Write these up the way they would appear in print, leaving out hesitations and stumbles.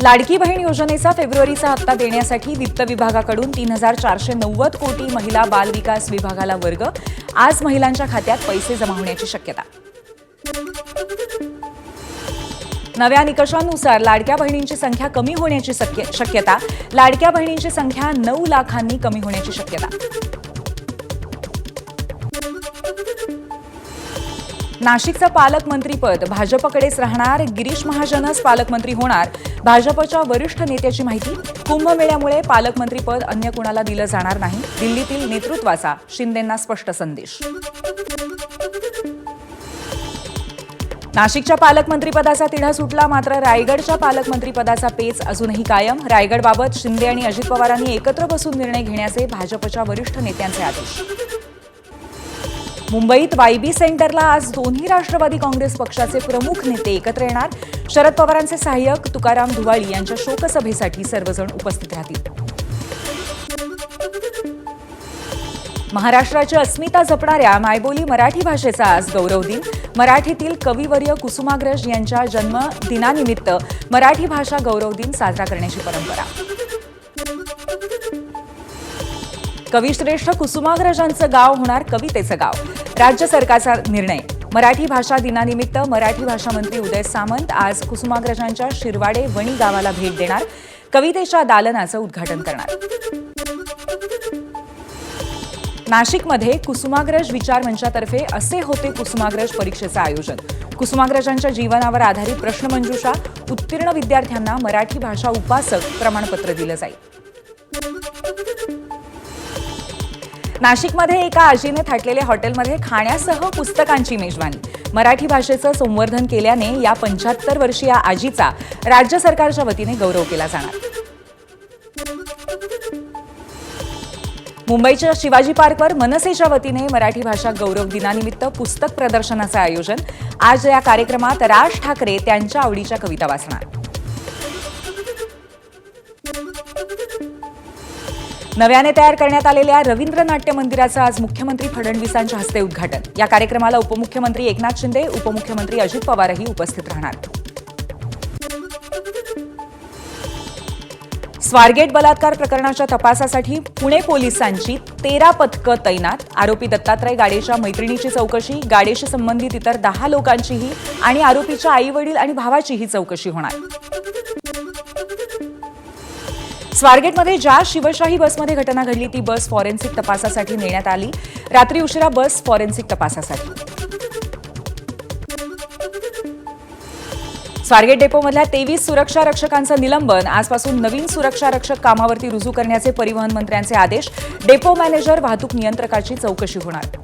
लाडकी बहीण योजनेचा फेब्रुवारीचा हप्ता देण्यासाठी वित्त विभागाकडून 3,490 कोटी, महिला बाल विकास विभागाला वर्ग. आज महिलांच्या खात्यात पैसे जमा होण्याची शक्यता. नव्या निकषांनुसार लाडक्या बहिणींची संख्या कमी होण्याची शक्यता. लाडक्या बहिणींची संख्या 9 लाखांनी कमी होण्याची शक्यता. नाशिकचं पालकमंत्रीपद भाजपकडेच राहणार. गिरीश महाजनच पालकमंत्री होणार. भाजपच्या वरिष्ठ नेत्याची माहिती. कुंभमेळ्यामुळे पालकमंत्रीपद अन्य कुणाला दिलं जाणार नाही. दिल्लीतील नेतृत्वाचा शिंदेंना स्पष्ट संदेश. नाशिकच्या पालकमंत्रीपदाचा तिढा सुटला, मात्र रायगडच्या पालकमंत्रीपदाचा पेच अजूनही कायम. रायगडबाबत शिंदे आणि अजित पवारांनी एकत्र बसून निर्णय घेण्याचे भाजपच्या वरिष्ठ नेत्यांचे आदेश. मुंबईत वायबी सेंटरला आज दोन्ही राष्ट्रवादी काँग्रेस पक्षाचे प्रमुख नेते एकत्र येणार. शरद पवारांचे सहाय्यक तुकाराम धुवाळी यांच्या शोकसभेसाठी सर्वजण उपस्थित राहतील. महाराष्ट्राची अस्मिता जपणाऱ्या मायबोली मराठी भाषेचा आज गौरव दिन. मराठीतील कविवर्य कुसुमाग्रज यांच्या जन्मदिनानिमित्त मराठी भाषा गौरव दिन साजरा करण्याची परंपरा. कविश्रेष्ठ कुसुमाग्रजांचं गाव होणार कवितेचं गाव. राज्य सरकारचा निर्णय. मराठी भाषा दिनानिमित्त मराठी भाषा मंत्री उदय सामंत आज कुसुमाग्रजांच्या शिरवाडे वणी गावाला भेट देणार. कवितेच्या दालनाचं उद्घाटन करणार. नाशिकमध्ये कुसुमाग्रज विचार मंचातर्फे असे होते कुसुमाग्रज परीक्षेचं आयोजन. कुसुमाग्रजांच्या जीवनावर आधारित प्रश्नमंजुषा. उत्तीर्ण विद्यार्थ्यांना मराठी भाषा उपासक प्रमाणपत्र दिलं जाईल. नाशिकमध्ये एका आजीने थाटलेल्या हॉटेलमध्ये खाण्यासह पुस्तकांची मेजवानी. मराठी भाषेचं संवर्धन केल्याने या 75 वर्षीय आजीचा राज्य सरकारच्या वतीने गौरव केला जाणार. मुंबईच्या शिवाजी पार्कवर मनसेच्या वतीने मराठी भाषा गौरव दिनानिमित्त पुस्तक प्रदर्शनाचं आयोजन. आज या कार्यक्रमात राज ठाकरे त्यांच्या आवडीच्या कविता वाचणार. नव्याने तयार करण्यात आलेल्या रवींद्र नाट्य मंदिराचं आज मुख्यमंत्री फडणवीसांच्या हस्ते उद्घाटन. या कार्यक्रमाला उपमुख्यमंत्री एकनाथ शिंदे, उपमुख्यमंत्री अजित पवारही उपस्थित राहणार. स्वारगेट बलात्कार प्रकरणाच्या तपासासाठी पुणे पोलिसांची 13 पथकं तैनात. आरोपी दत्तात्रय गाडेच्या मैत्रिणीची चौकशी, गाडेशी संबंधित इतर 10 लोकांचीही आणि आरोपीच्या आई-वडील आणि भावाचीही चौकशी होणार. स्वारगेटमध्ये ज्या शिवशाही बसमध्ये घटना घडली ती बस फॉरेन्सिक तपासासाठी नेण्यात आली. रात्री उशिरा बस फॉरेन्सिक तपासासाठी. स्वारगेट डेपोमधल्या 23 सुरक्षा रक्षकांचं निलंबन. आजपासून नवीन सुरक्षा रक्षक कामावरती रुजू करण्याचे परिवहन मंत्र्यांचे आदेश. डेपो मॅनेजर, वाहतूक नियंत्रकाची चौकशी होणार.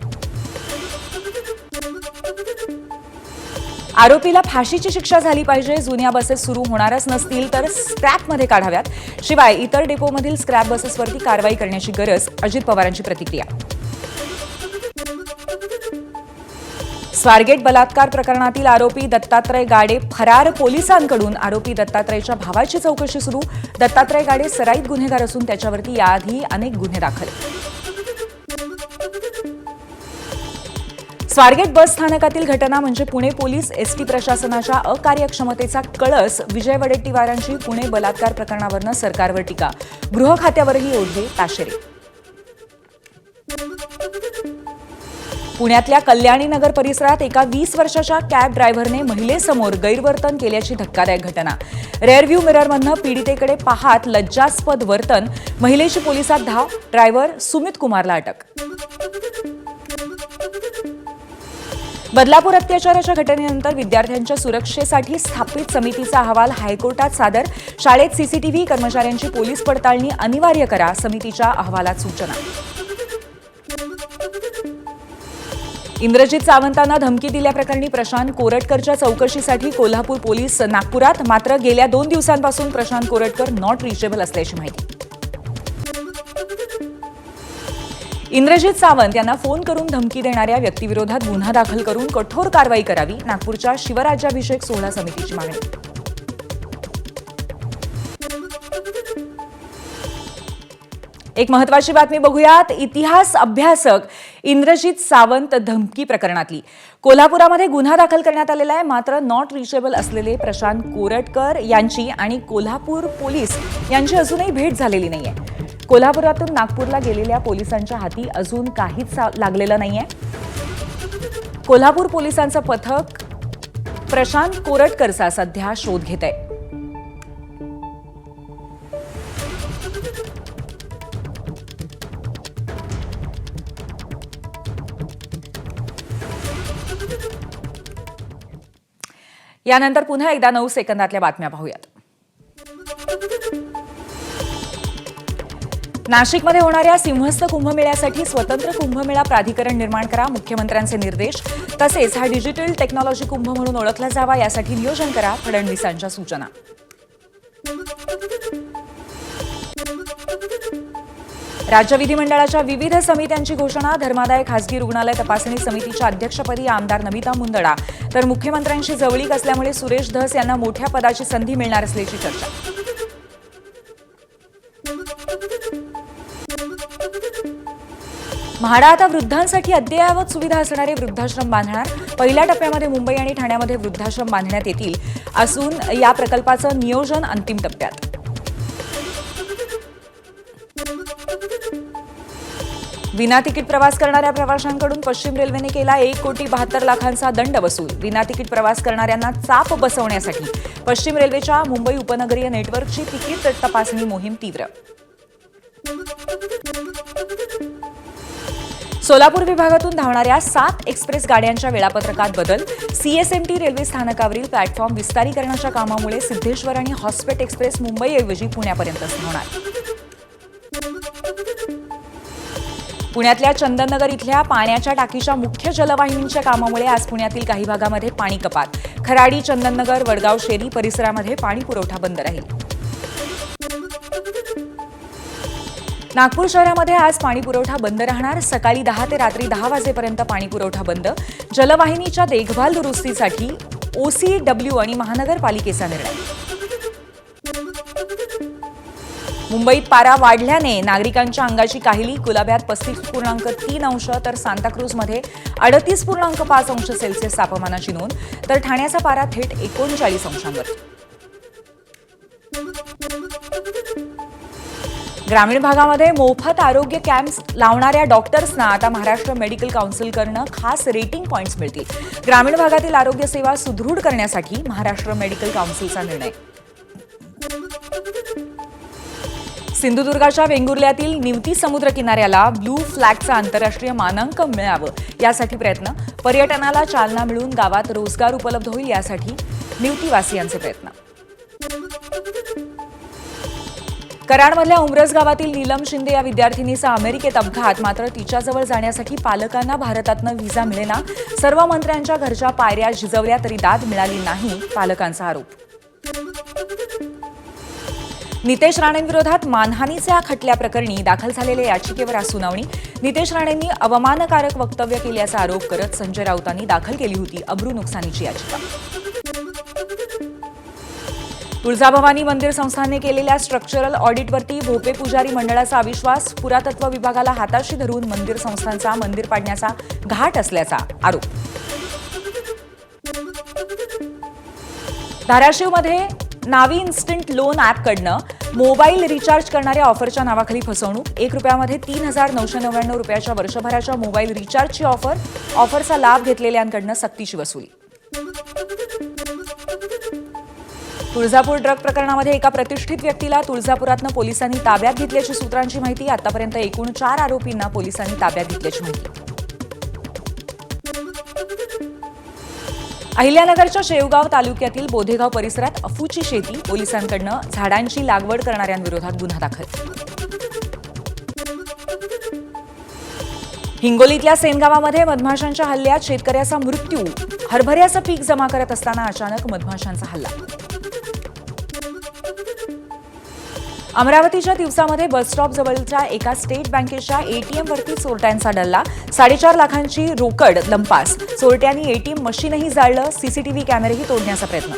आरोपीला फाशीची शिक्षा झाली पाहिजे. जुन्या बसेस सुरू होणारच नसतील तर स्क्रॅपमध्ये काढाव्यात. शिवाय इतर डेपोमधील स्क्रॅप बसेसवरती कारवाई करण्याची गरज. अजित पवारांची प्रतिक्रिया. स्वारगेट बलात्कार प्रकरणातील आरोपी दत्तात्रय गाडे फरार. पोलिसांकडून आरोपी दत्तात्रयच्या भावाची चौकशी सुरू. दत्तात्रय गाडे सराईत गुन्हेगार असून त्याच्यावरती याआधी अनेक गुन्हे दाखल. स्वारगेट बस स्थानकातील घटना म्हणजे पुणे पोलीस एसटी प्रशासनाच्या अकार्यक्षमतेचा कळस. विजय वडेट्टीवारांची पुणे बलात्कार प्रकरणावरनं सरकारवर टीका. गृह खात्यावरही ओढले ताशेरे. पुण्यातल्या कल्याणी नगर परिसरात एका 20 वर्षाच्या कॅब ड्रायव्हरने महिलेसमोर गैरवर्तन केल्याची धक्कादायक घटना. रेअरव्ह्यू मिररमधनं पीडितेकडे पाहत लज्जास्पद वर्तन. महिलेची पोलिसात धाव. ड्रायव्हर सुमित कुमारला अटक. बदलापूर अत्याचाराच्या घटनेनंतर विद्यार्थ्यांच्या सुरक्षेसाठी स्थापित समितीचा अहवाल हायकोर्टात सादर. शाळेत सीसीटीव्ही, कर्मचाऱ्यांची पोलीस पडताळणी अनिवार्य करा. समितीच्या अहवालात सूचना. इंद्रजित सावंतांना धमकी दिल्याप्रकरणी प्रशांत कोरटकरच्या चौकशीसाठी कोल्हापूर पोलीस नागपुरात. मात्र गेल्या 2 दिवसांपासून प्रशांत कोरटकर नॉट रिचेबल असल्याची माहिती. इंद्रजित सावंत यांना फोन करून धमकी देणाऱ्या व्यक्तीविरोधात गुन्हा दाखल करून कठोर कारवाई करावी. नागपूरच्या शिवराज्याभिषेक सोहळा समितीची मागणी. एक महत्त्वाची बातमी बघूयात. इतिहास अभ्यासक इंद्रजित सावंत धमकी प्रकरणातली कोल्हापुरामध्ये गुन्हा दाखल करण्यात आलेला आहे. मात्र नॉट रिचेबल असलेले प्रशांत कोरटकर यांची आणि कोल्हापूर पोलीस यांची अजूनही भेट झालेली नाहीये. कोल्हापुरातून नागपूरला गेलेल्या पोलिसांच्या हाती अजून काहीच लागलेलं नाहीये. कोल्हापूर पोलिसांचं पथक प्रशांत कोरटकरचा सध्या शोध घेत आहे. यानंतर पुन्हा एकदा 9 सेकंदातल्या बातम्या पाहूयात. नाशिकमध्ये होणाऱ्या सिंहस्थ कुंभमेळ्यासाठी स्वतंत्र कुंभमेळा प्राधिकरण निर्माण करा, मुख्यमंत्र्यांचे निर्देश. तसेच हा डिजिटल टेक्नॉलॉजी कुंभ म्हणून ओळखला जावा, यासाठी नियोजन करा, फडणवीसांच्या सूचना. राज्य विधिमंडळाच्या विविध समित्यांची घोषणा. धर्मादाय खासगी रुग्णालय तपासणी समितीच्या अध्यक्षपदी आमदार नमिता मुंदडा, तर मुख्यमंत्र्यांशी जवळीक असल्यामुळे सुरेश धस यांना मोठ्या पदाची संधी मिळणार असल्याची चर्चा. म्हाडा आता वृद्धांसाठी अद्ययावत सुविधा असणारे वृद्धाश्रम बांधणार. पहिल्या टप्प्यामध्ये मुंबई आणि ठाण्यामध्ये वृद्धाश्रम बांधण्यात येतील असून या प्रकल्पाचं नियोजन अंतिम टप्प्यात. विना तिकीट प्रवास करणाऱ्या प्रवाशांकडून पश्चिम रेल्वेने केला 1,72,00,000चा दंड वसूल. विना तिकीट प्रवास करणाऱ्यांना चाप बसवण्यासाठी पश्चिम रेल्वेच्या मुंबई उपनगरीय नेटवर्कची तिकीट तपासणी मोहीम तीव्र. सोलापूर विभागातून धावणाऱ्या 7 एक्सप्रेस गाड्यांच्या वेळापत्रकात बदल. सीएसएमटी रेल्वे स्थानकावरील प्लॅटफॉर्म विस्तारीकरणाच्या कामामुळे सिद्धेश्वर आणि हॉस्पेट एक्सप्रेस मुंबईऐवजी पुण्यापर्यंतच धावणार. पुण्यातल्या चंदननगर इथल्या पाण्याच्या टाकीच्या मुख्य जलवाहिनीच्या कामामुळे आज पुण्यातील काही भागामध्ये पाणी कपात. खराडी, चंदननगर, वडगाव शेरी परिसरामध्ये पाणी पुरवठा बंद राहील. नागपूर शहरामध्ये आज पाणी पुरवठा बंद राहणार. सकाळी 10 ते रात्री 10 वाजेपर्यंत पाणी पुरवठा बंद. जलवाहिनीच्या देखभाल दुरुस्तीसाठी OCW आणि महानगरपालिकेचा निर्णय. मुंबईत पारा वाढल्याने नागरिकांच्या अंगाची काहिली. कुलाब्यात 35.3 अंश तर सांताक्रूजमध्ये 38.5 अंश सेल्सिअस तापमानाची नोंद, तर ठाण्याचा पारा थेट 39 अंशांवर. ग्रामीण भागामध्ये मोफत आरोग्य कॅम्प्स लावणाऱ्या डॉक्टर्सना आता महाराष्ट्र मेडिकल काउन्सिलकडून खास रेटिंग पॉइंट्स मिळतील. ग्रामीण भागातील आरोग्य सेवा सुदृढ करण्यासाठी महाराष्ट्र मेडिकल काउन्सिलचा निर्णय. सिंधुदुर्गाच्या वेंगुर्ल्यातील निवती समुद्र किनाऱ्याला ब्लू फ्लॅगचा आंतरराष्ट्रीय मानांकन मिळावं यासाठी प्रयत्न. पर्यटनाला चालना मिळून गावात रोजगार उपलब्ध होईल यासाठी निवतीवासियांचे प्रयत्न. कराडमधल्या उमरस गावातील नीलम शिंदे या विद्यार्थिनीचा अमेरिकेत अपघात. मात्र तिच्याजवळ जाण्यासाठी पालकांना भारतातनं व्हिसा मिळेना. सर्व मंत्र्यांच्या घरच्या पायऱ्या झिजवल्या तरी दाद मिळाली नाही, पालकांचा आरोप. नितेश राणेंविरोधात मानहानीच्या खटल्याप्रकरणी दाखल झालेल्या याचिकेवर आज सुनावणी. नितेश राणेंनी अवमानकारक वक्तव्य केल्याचा आरोप करत संजय राऊतांनी दाखल केली होती अब्रू नुकसानीची याचिका. तुळजाभवानी मंदिर संस्थानने केलेल्या स्ट्रक्चरल ऑडिटवरती भोपे पुजारी मंडळाचा अविश्वास. पुरातत्व विभागाला हाताशी धरून मंदिर संस्थांचा मंदिर पाडण्याचा घाट असल्याचा आरोप. धाराशिवमध्ये नावी इन्स्टंट लोन ॲपकडनं मोबाईल रिचार्ज करणाऱ्या ऑफरच्या नावाखाली फसवणूक. 1 रुपयामध्ये 3,999 रुपयाच्या वर्षभराच्या मोबाईल रिचार्जची ऑफर. ऑफरचा लाभ घेतलेल्यांकडनं सक्तीची वसुली. तुळजापूर ड्रग प्रकरणामध्ये एका प्रतिष्ठित व्यक्तीला तुळजापुरातनं पोलिसांनी ताब्यात घेतल्याची सूत्रांची माहिती. आतापर्यंत एकूण 4 आरोपींना पोलिसांनी ताब्यात घेतल्याची माहिती. अहिल्यानगरच्या शेवगाव तालुक्यातील बोधेगाव परिसरात अफूची शेती. पोलिसांकडनं झाडांची लागवड करणाऱ्यांविरोधात गुन्हा दाखल. हिंगोलीतल्या सेनगावामध्ये मधमाशांच्या हल्ल्यात शेतकऱ्याचा मृत्यू. हरभऱ्याचं पीक जमा करत असताना अचानक मधमाशांचा हल्ला. अमरावतीच्या तिवसामध्ये बसस्टॉप जवळच्या एका स्टेट बँकेच्या एटीएमवरती चोरट्यांचा डल्ला. 4.5 लाखांची रोकड लंपास. चोरट्यांनी एटीएम मशीनही जाळलं. सीसीटीव्ही कॅमेरेही तोडण्याचा प्रयत्न.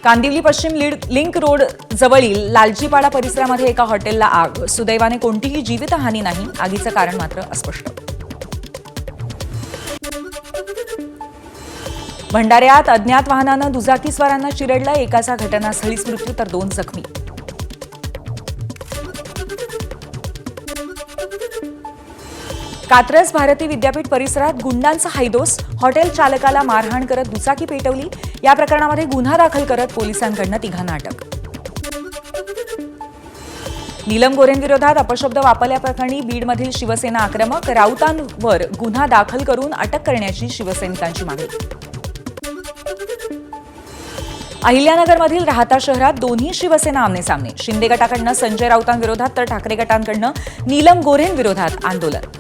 कांदिवली पश्चिम लिंक रोड जवळील लालजीपाडा परिसरामध्ये एका हॉटेलला आग. सुदैवाने कोणतीही जीवितहानी नाही. आगीचं कारण मात्र अस्पष्ट. भंडाऱ्यात अज्ञात वाहनानं दुचाकीस्वारांना चिरडलं. एकाचा घटनास्थळीच मृत्यू तर 2 जखमी. कात्रज भारती विद्यापीठ परिसरात गुंडांचा हैदोस. हॉटेल चालकाला मारहाण करत दुचाकी पेटवली. या प्रकरणामध्ये गुन्हा दाखल करत पोलिसांकडून 3 अटक. नीलम गोऱ्हेंविरोधात अपशब्द वापरल्याप्रकरणी बीडमधील शिवसेना आक्रमक. राऊतांवर गुन्हा दाखल करून अटक करण्याची शिवसैनिकांची मागणी. अहिल्यानगरमधील राहता शहरात दोन्ही शिवसेना आमनेसामने. शिंदे गटाकडून संजय राऊतांविरोधात तर ठाकरे गटांकडून नीलम गोऱ्हेंविरोधात आंदोलन.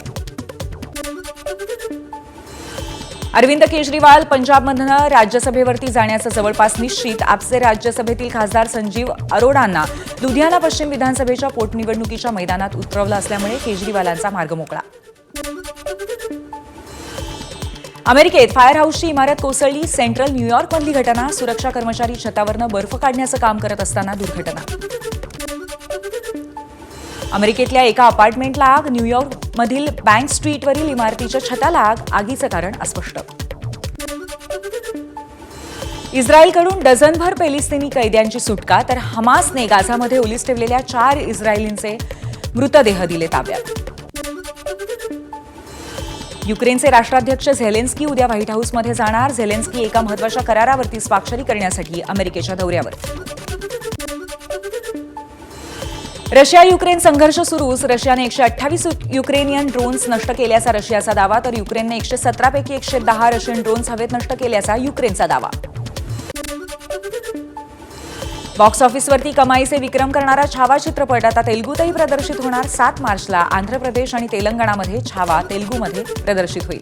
अरविंद केजरीवाल पंजाबमधून राज्यसभेवरती जाण्याचं जवळपास निश्चित. आपचे राज्यसभेतील खासदार संजीव अरोडांना लुधियाना पश्चिम विधानसभेच्या पोटनिवडणुकीच्या मैदानात उतरवलं असल्यामुळे केजरीवालांचा मार्ग मोकळा. अमेरिकेत फायर हाऊसची इमारत कोसळली. सेंट्रल न्यूयॉर्कमधली घटना. सुरक्षा कर्मचारी छतावरनं बर्फ काढण्याचं काम करत असताना दुर्घटना. अमेरिकेतल्या एका अपार्टमेंटला आग. न्यूयॉर्कमधील बँक स्ट्रीटवरील इमारतीच्या छताला आग. आगीचं कारण अस्पष्ट. इस्रायलकडून डझनभर पेलिस्तिनी कैद्यांची सुटका. तर हमासने गाझामध्ये ओलीस ठेवलेल्या 4 इस्रायलींचे मृतदेह दिले ताब्यात. युक्रेनचे राष्ट्राध्यक्ष झेलेन्स्की उद्या व्हाईट हाऊसमध्ये जाणार. झेलेन्स्की एका महत्त्वाच्या करारावरती स्वाक्षरी करण्यासाठी अमेरिकेच्या दौऱ्यावर. रशिया युक्रेन संघर्ष सुरूच. रशियाने 128 युक्रेनियन ड्रोन्स नष्ट केल्याचा रशियाचा दावा. तर युक्रेनने 117 पैकी 110 रशियन ड्रोन्स हवेत नष्ट केल्याचा युक्रेनचा दावा. बॉक्स ऑफिसवरती कमाईचे विक्रम करणारा छावा चित्रपट आता तेलुगूतही प्रदर्शित होणार. 7 मार्चला आंध्र प्रदेश आणि तेलंगणामध्ये छावा तेलुगूमध्ये प्रदर्शित होईल.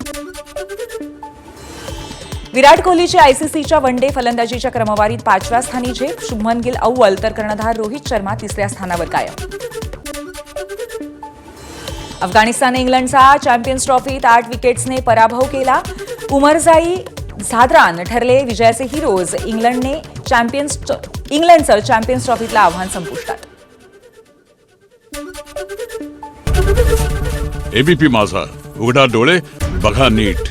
विराट कोहलीची आयसीसीच्या वन डे फलंदाजीच्या क्रमवारीत 5व्या स्थानी झेप. शुभमन गिल अव्वल तर कर्णधार रोहित शर्मा 3ऱ्या स्थानावर कायम. अफगाणिस्तानने इंग्लंडचा चॅम्पियन्स ट्रॉफीत 8 विकेट्सने पराभव केला. उमरजाई झाद्रान ठरले विजयाचे हिरोज. इंग्लंडचं चॅम्पियन्स ट्रॉफीतलं आव्हान संपुष्टात. एबीपी माझा, उघडा डोळे बघा नीट.